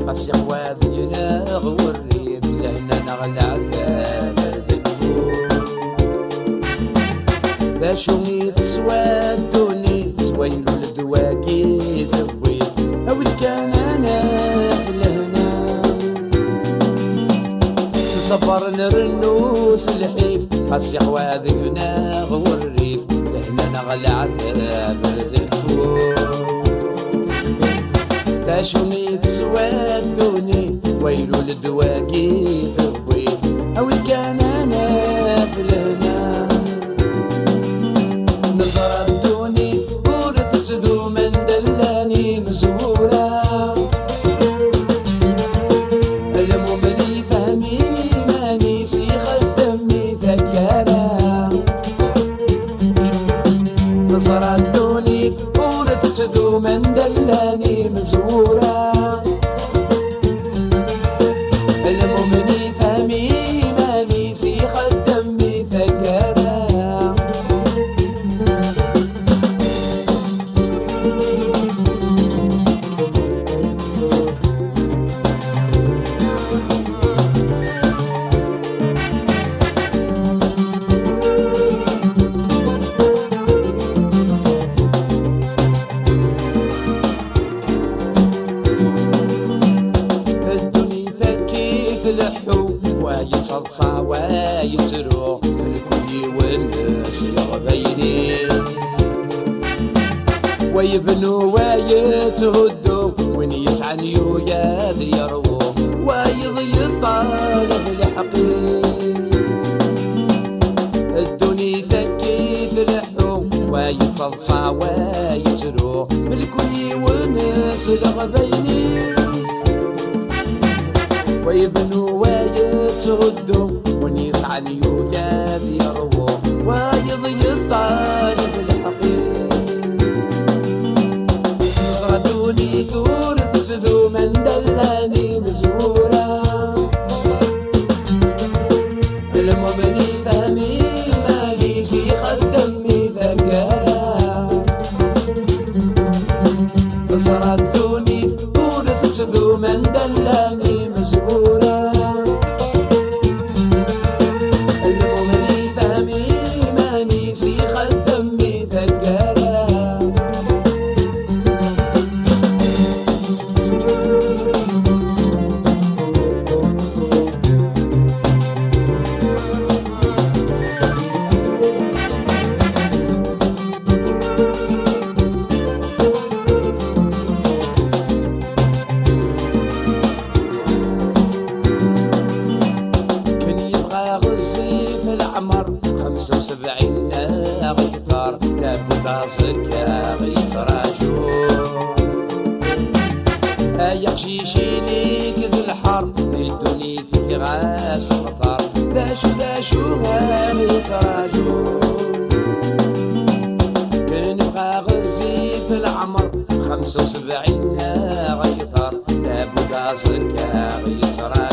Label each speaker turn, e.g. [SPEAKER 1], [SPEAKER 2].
[SPEAKER 1] قاس يغواذينا غوريب لهنا نغلع باشو يتسوى الدوني زويلو لدواكي ذوي أول كان أنا لهنا نصبر نرنوس الحيف قاس يغواذينا غوريب لهنا نغلع باشو يتسودوني ويلو لدواقي ذوي أو كان أنا في الهنا نظرتوني ورثت ذو من دلاني مزورة المهم اللي فهمي ماني سيخ دمي ذكرى نظرتوني ورثت ذو من دلاني مزورة المؤمني فهمي ماني سيخ الدمي ثكرى صلصة ويترو الكل والناس الغبيني ويبنوا ويتهدوا وين يسعنيو ياذ يروو ويضي الطالب الحقيق الدنيا ذكي تلحو ويتصلصة ويترو الكل والناس الغبيني ويبنوا ويتغدوا ونيسعى اليولاد يرووا ويضي الطالب الحقيق نصرتوني ثورة ذو من دلاني مزورة المؤمني فهمي مالي سيخ الدمي ذكرى نصرتوني ثورة ذو من دلاني مزورة المؤمني فهمي ماني سيخ الدمي ذكرى العمر 75 غيثار لابد زكا غيتراجو يغشيشي ليك ذو الحر يدوني فيك غاس الخطر داشو غيتراجو كان نبغى غزي في العمر 75 غيثار لابد زكا غيتراجو